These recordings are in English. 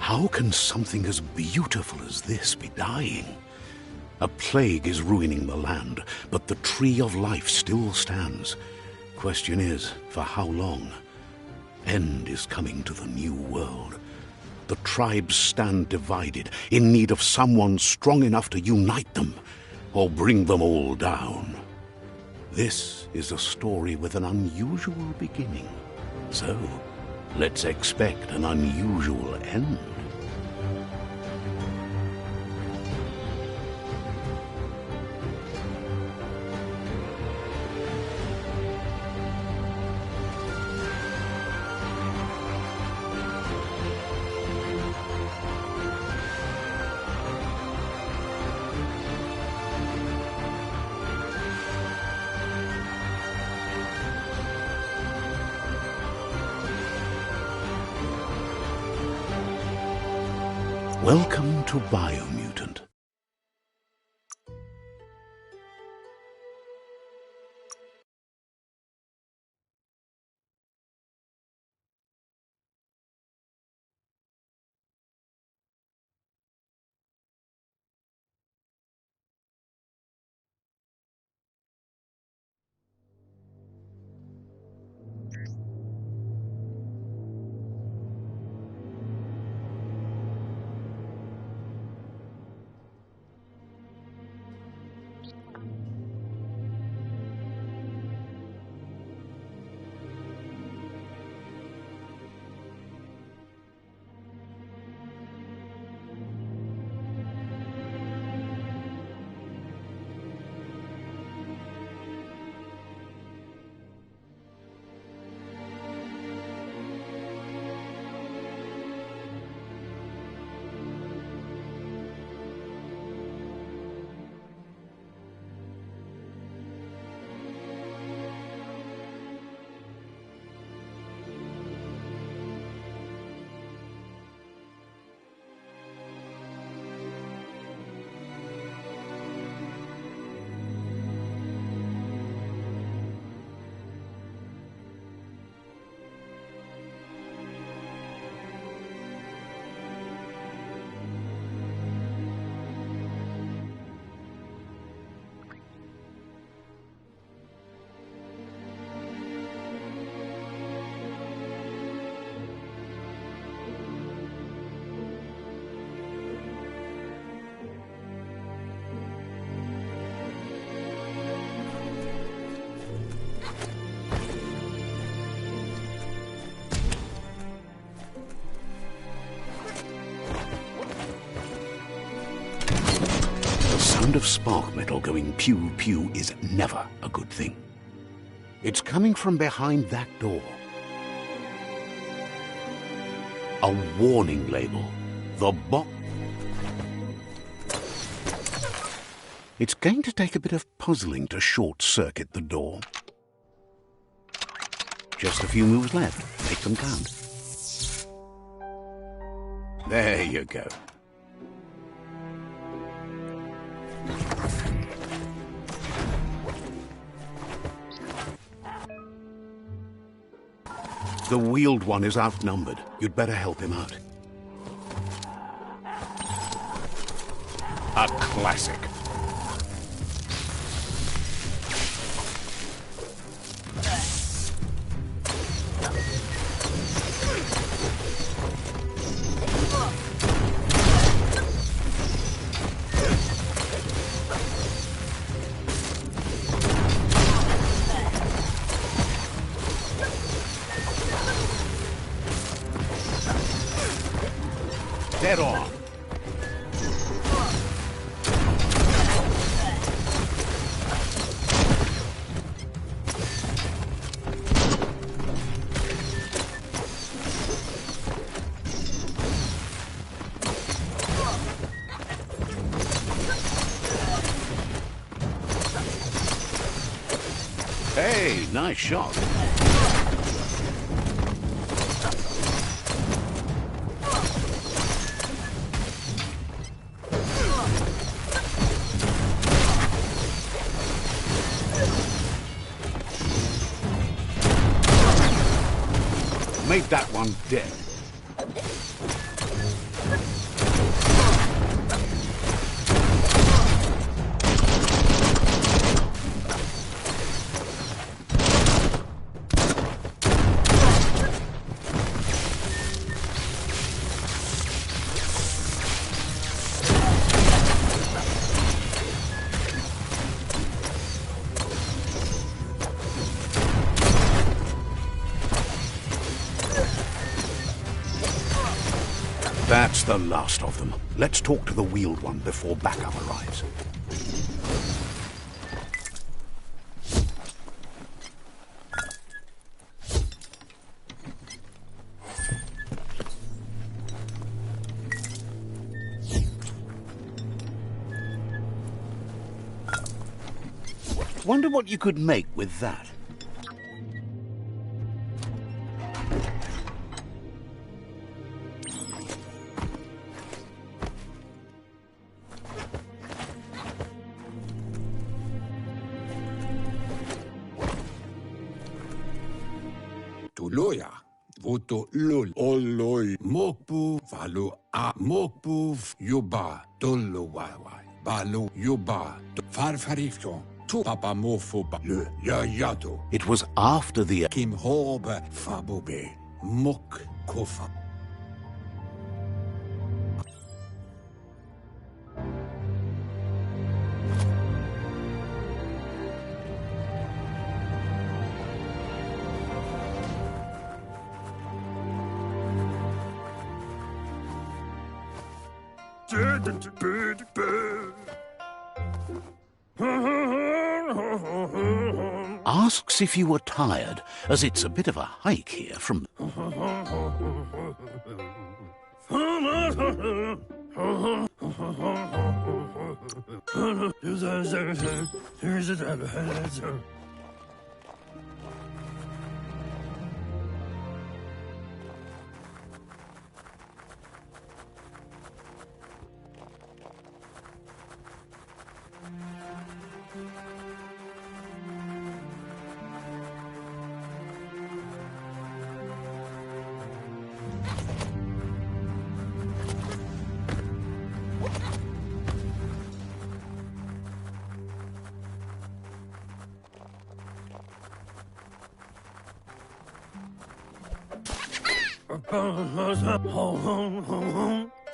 How can something as beautiful as this be dying? A plague is ruining the land, but the tree of life still stands. Question is, for how long? End is coming to the new world. The tribes stand divided, in need of someone strong enough to unite them, or bring them all down. This is a story with an unusual beginning. So, let's expect an unusual end. Welcome to Biomutant. The sound of spark metal going pew-pew is never a good thing. It's coming from behind that door. A warning label. The box. It's going to take a bit of puzzling to short-circuit the door. Just a few moves left. Make them count. There you go. The wheeled one is outnumbered. You'd better help him out. A classic. Head on. Hey, nice shot. Made that one dead. That's the last of them. Let's talk to the wheeled one before backup arrives. Wonder what you could make with that. Tuloya, voto lol, oloi, mokbu, valo a mokbu, yuba, dolo waiwai, balo yuba, farfarifyo, tu papa mofoba, le yayato. It was after the... Kim hobe, fabobe, mok kofa. Asks if you were tired, as it's a bit of a hike here from...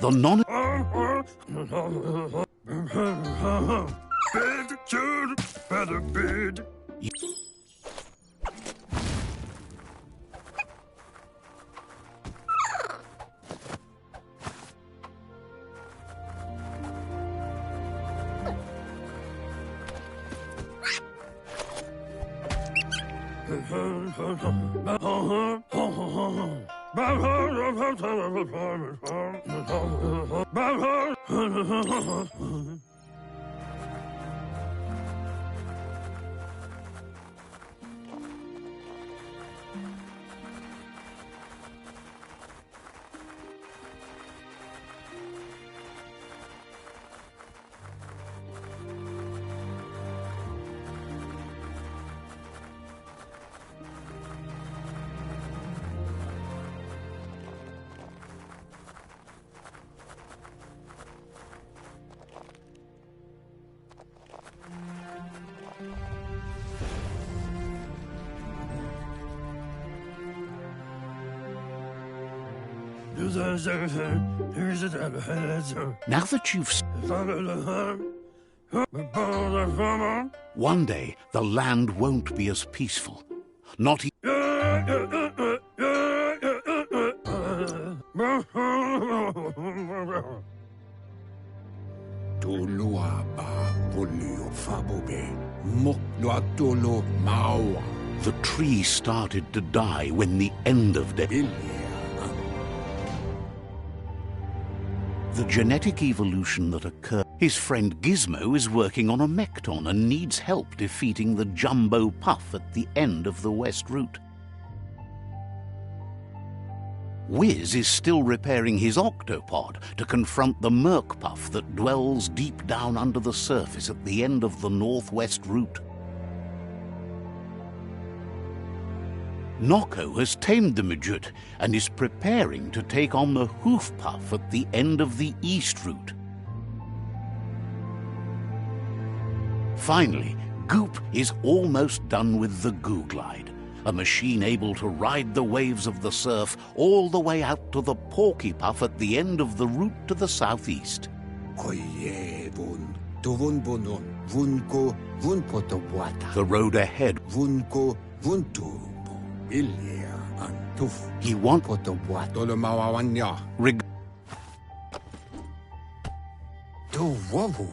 The non... Now that you've... One day, the land won't be as peaceful. Not... The tree started to die when the end of the... The genetic evolution that occurred. His friend Gizmo is working on a Mekton and needs help defeating the Jumbo Puff at the end of the West Route. Wiz is still repairing his octopod to confront the Merc Puff that dwells deep down under the surface at the end of the Northwest Route. Nocco has tamed the midget and is preparing to take on the Hoof Puff at the end of the East Route. Finally, Goop is almost done with the Googlide, a machine able to ride the waves of the surf all the way out to the Porky Puff at the end of the route to the southeast. The road ahead. He wants... Whoa.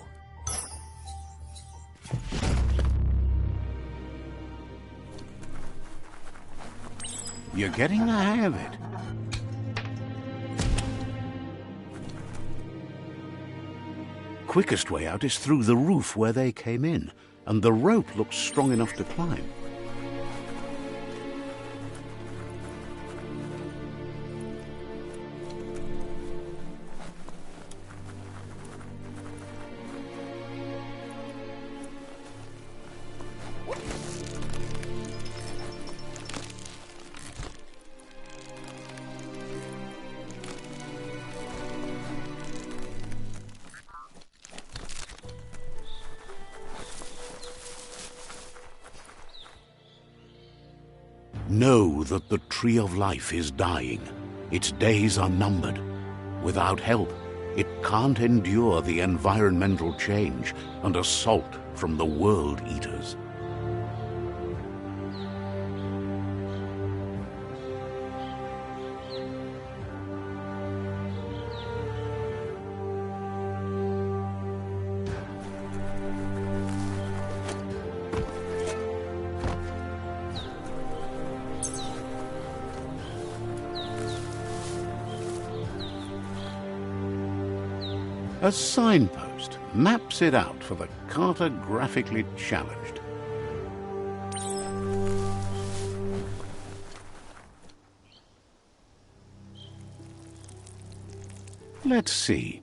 You're getting the hang of it. Quickest way out is through the roof where they came in, and the rope looks strong enough to climb. Know that the Tree of Life is dying. Its days are numbered. Without help, it can't endure the environmental change and assault from the World Eaters. A signpost maps it out for the cartographically challenged. Let's see.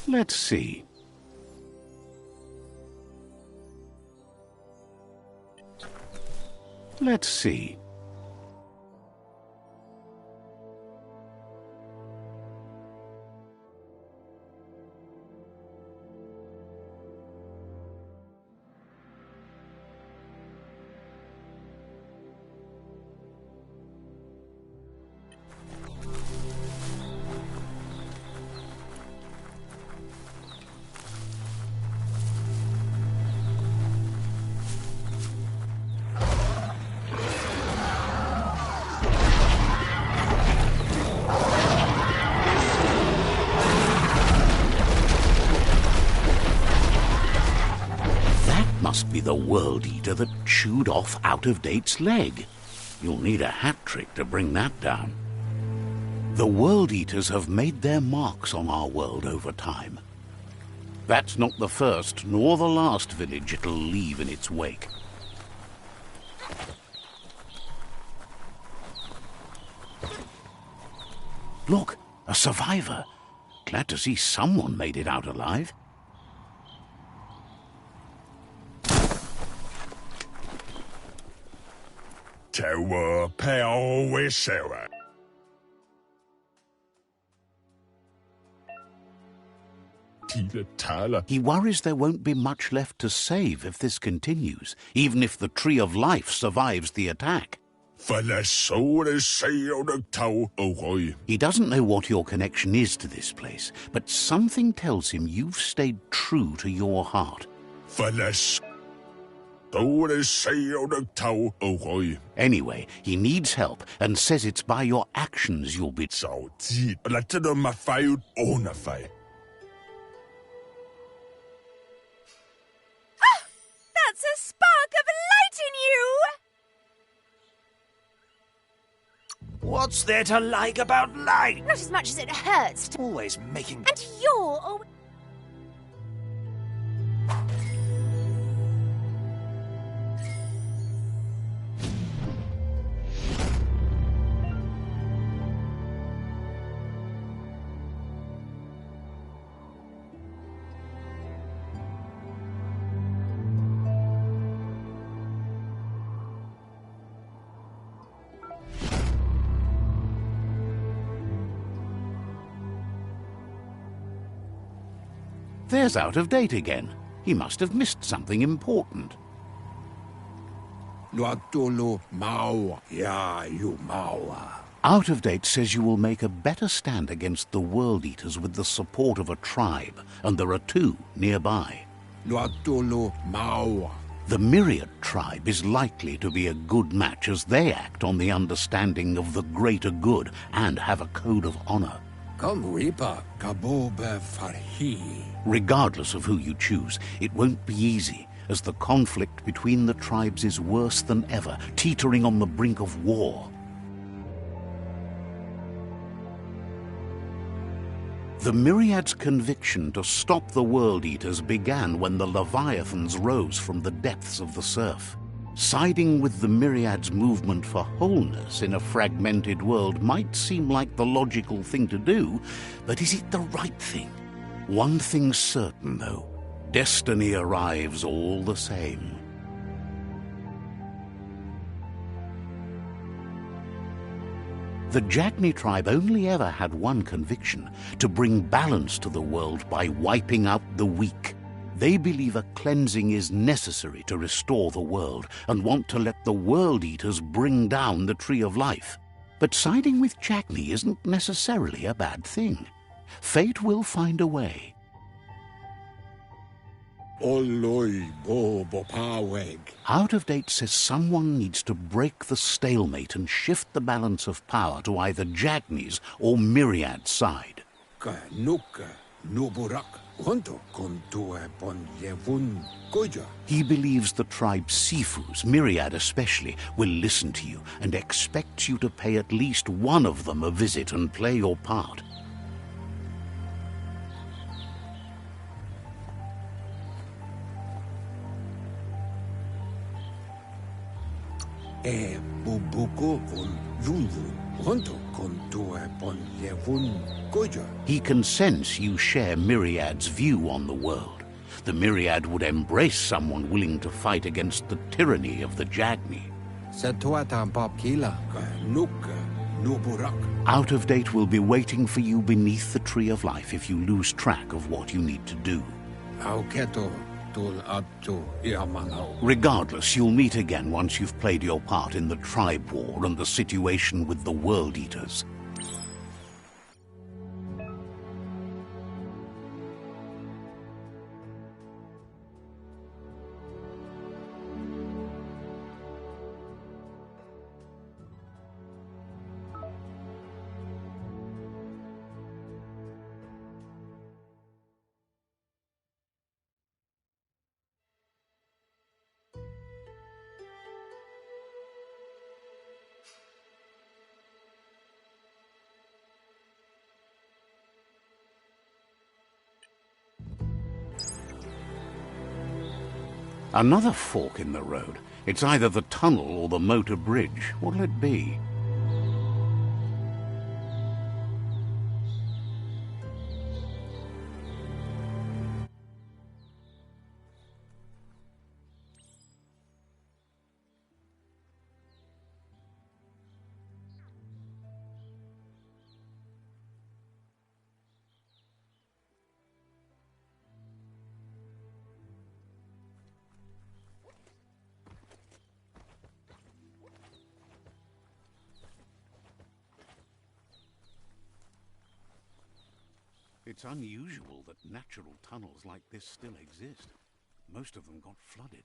Let's see. Let's see. Must be the World Eater that chewed off Out-of-Date's leg. You'll need a hat trick to bring that down. The World Eaters have made their marks on our world over time. That's not the first nor the last village it'll leave in its wake. Look, a survivor. Glad to see someone made it out alive. He worries there won't be much left to save if this continues, even if the Tree of Life survives the attack. He doesn't know what your connection is to this place, but something tells him you've stayed true to your heart. Anyway, he needs help and says it's by your actions you'll be... That's a spark of light in you! What's there to like about light? Not as much as it hurts to... Always making... And you're... Oh... There's Out of Date again. He must have missed something important. Luatolo Maua. Ya, you Maua. Out of Date says you will make a better stand against the World Eaters with the support of a tribe, and there are two nearby. Luatolo Maua. The Myriad tribe is likely to be a good match as they act on the understanding of the greater good and have a code of honor. Come Reaper, Kabobe Farhi. Regardless of who you choose, it won't be easy, as the conflict between the tribes is worse than ever, teetering on the brink of war. The Myriad's conviction to stop the World Eaters began when the Leviathans rose from the depths of the surf. Siding with the Myriad's movement for wholeness in a fragmented world might seem like the logical thing to do, but is it the right thing? One thing's certain, though. Destiny arrives all the same. The Jagni tribe only ever had one conviction: to bring balance to the world by wiping out the weak. They believe a cleansing is necessary to restore the world and want to let the World Eaters bring down the Tree of Life. But siding with Jagni isn't necessarily a bad thing. Fate will find a way. Oloi Bobo Paweg. Out of Date says someone needs to break the stalemate and shift the balance of power to either Jagni's or Myriad's side. Ka Nuka Nuburak. Honto Kontue Bon Yevun Goja. He believes the tribe's Sifus, Myriad especially, will listen to you and expects you to pay at least one of them a visit and play your part. Bubuko Von Yunvun. Honto Kontue Bon Yevun Goja. He can sense you share Myriad's view on the world. The Myriad would embrace someone willing to fight against the tyranny of the Jagni. Setuatan Bob Kila. Ka Nuka Nuburak. Out of Date will be waiting for you beneath the Tree of Life if you lose track of what you need to do. Auketo Tul Atu Iamanao. Regardless, you'll meet again once you've played your part in the tribe war and the situation with the World Eaters. Another fork in the road. It's either the tunnel or the motor bridge. What'll it be? It's unusual that natural tunnels like this still exist. Most of them got flooded.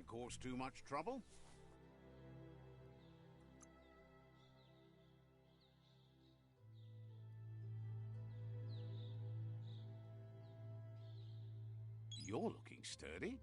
Shouldn't cause too much trouble. You're looking sturdy.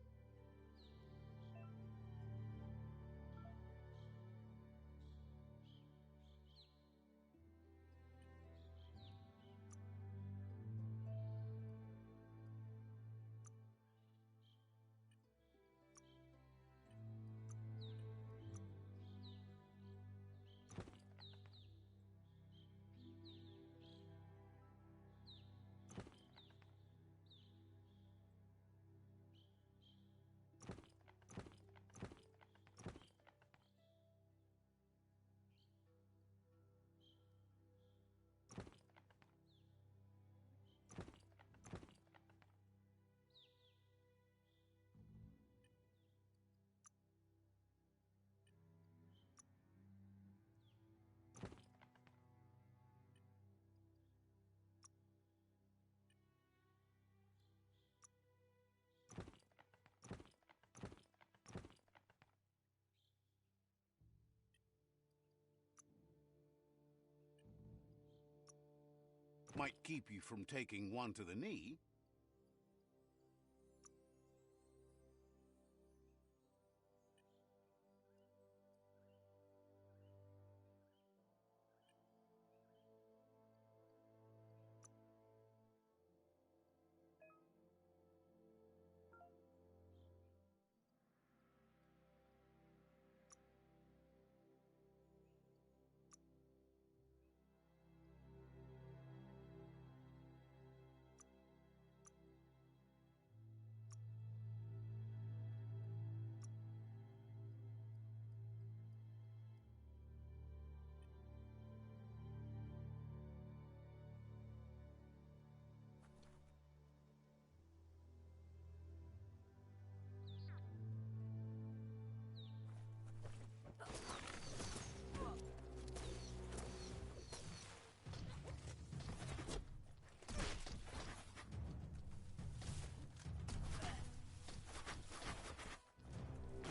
Might keep you from taking one to the knee.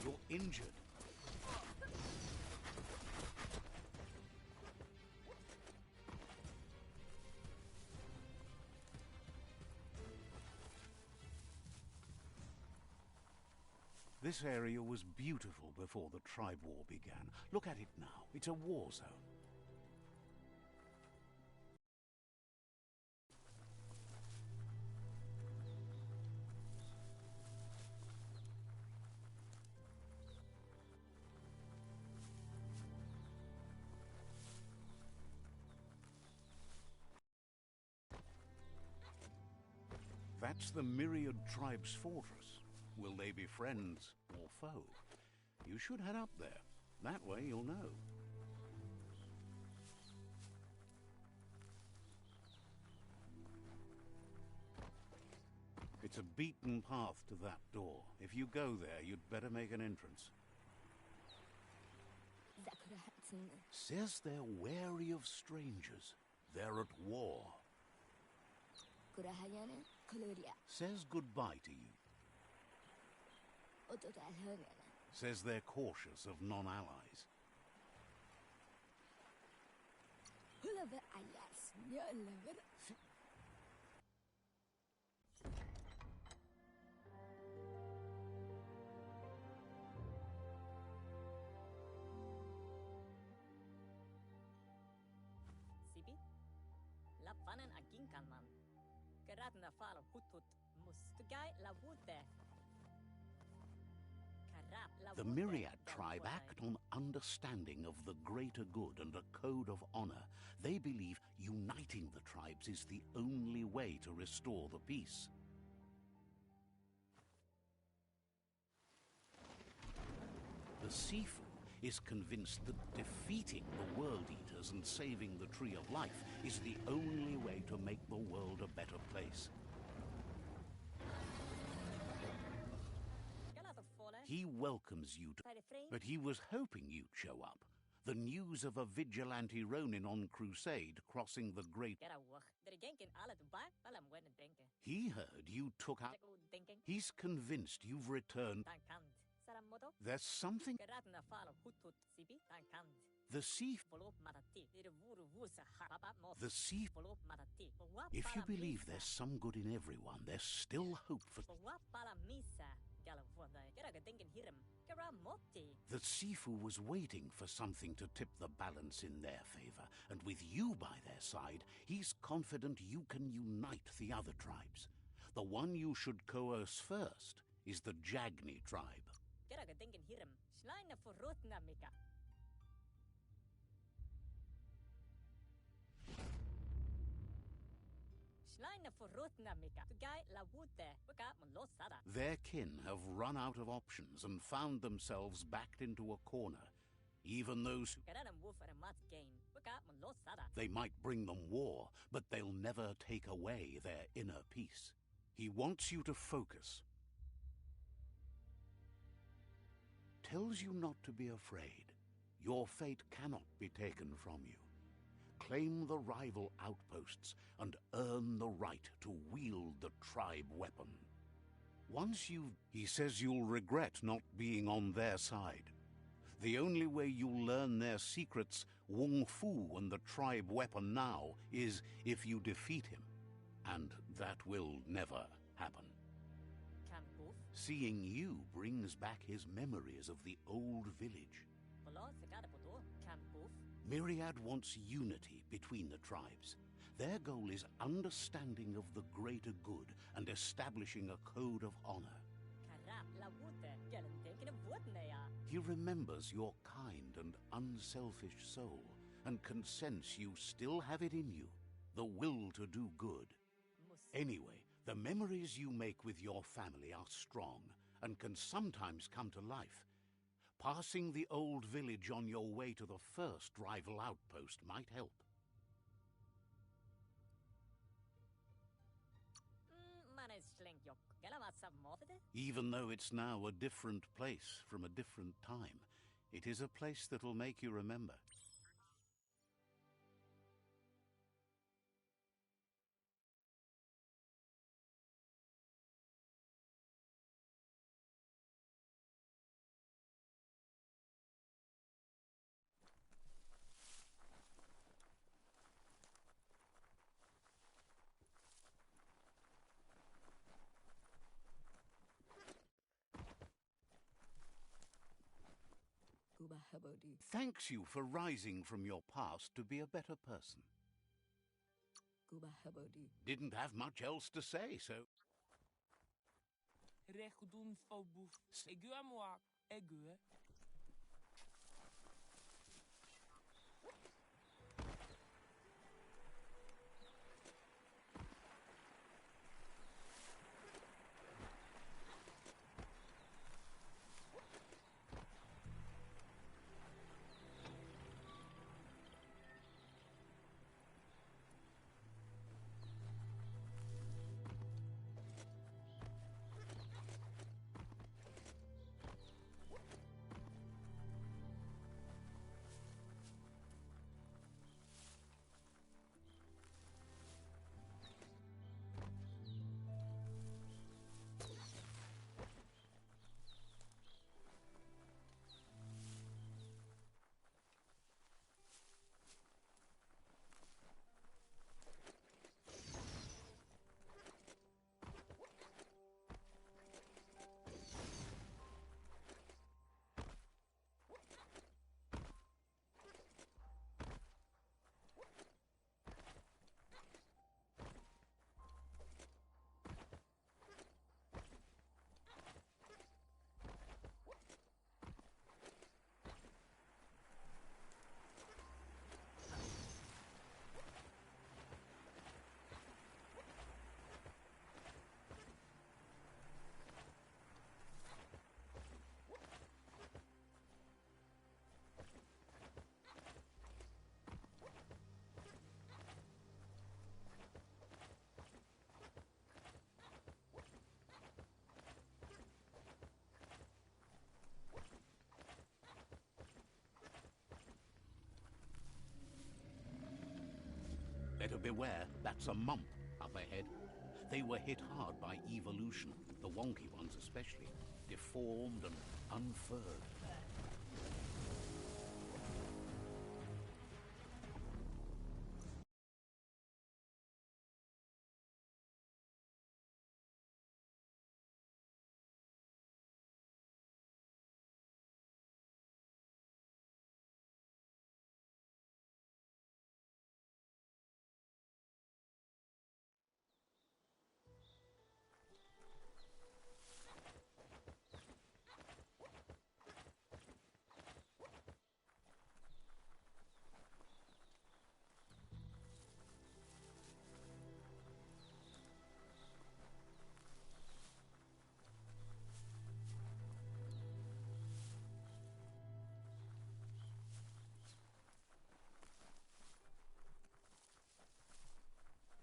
You're injured. This area was beautiful before the tribe war began. Look at it now. It's a war zone. That's the Myriad Tribe's fortress. Will they be friends or foe? You should head up there. That way you'll know. It's a beaten path to that door. If you go there, you'd better make an entrance. Says they're wary of strangers. They're at war. Says goodbye to you. Says they're cautious of non-allies. Sipi? Lapanen aginkanman. Geradna fal hutut mustugai la wute. The Myriad tribe act on understanding of the greater good and a code of honor. They believe uniting the tribes is the only way to restore the peace. The Sifu is convinced that defeating the World Eaters and saving the Tree of Life is the only way to make the world a better place. He welcomes you to, but he was hoping you'd show up. The news of a vigilante Ronin on crusade crossing the Great... He heard you took out... He's convinced you've returned... There's something... Geradna fala hutut sibi tankand. The sea... Follow matati. Vuru vusa papa mo. The sea... Follow matati. If you believe there's some good in everyone, there's still hope for... Pala misa. The Sifu was waiting for something to tip the balance in their favor, and with you by their side, he's confident you can unite the other tribes. The one you should coerce first is the Jagni tribe. Their kin have run out of options and found themselves backed into a corner. Even those who... They might bring them war, but they'll never take away their inner peace. He wants you to focus. Tells you not to be afraid. Your fate cannot be taken from you. Claim the rival outposts and earn the right to wield the tribe weapon. Once you've... He says you'll regret not being on their side. The only way you'll learn their secrets, Wung Fu and the tribe weapon now, is if you defeat him. And that will never happen. Seeing you brings back his memories of the old village. Myriad wants unity between the tribes. Their goal is understanding of the greater good and establishing a code of honor. He remembers your kind and unselfish soul and can sense you still have it in you, the will to do good. Anyway, the memories you make with your family are strong and can sometimes come to life. Passing the old village on your way to the first rival outpost might help. Even though it's now a different place from a different time, it is a place that'll make you remember. Thanks you for rising from your past to be a better person. Didn't have much else to say, so... Better beware, that's a mump up ahead. They were hit hard by evolution, the wonky ones especially. deformed and unfurred.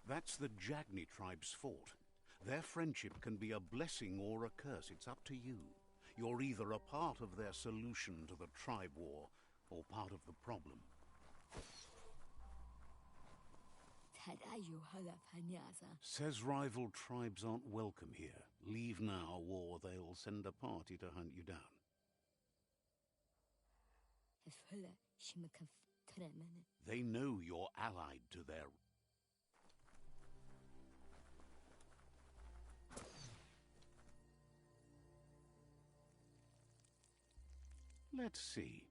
That's the Jagni tribe's fort. Their friendship can be a blessing or a curse. It's up to you. You're either a part of their solution to the tribe war, or part of the problem. Says rival tribes aren't welcome here. Leave now, or they'll send a party to hunt you down. They know you're allied to their... Let's see.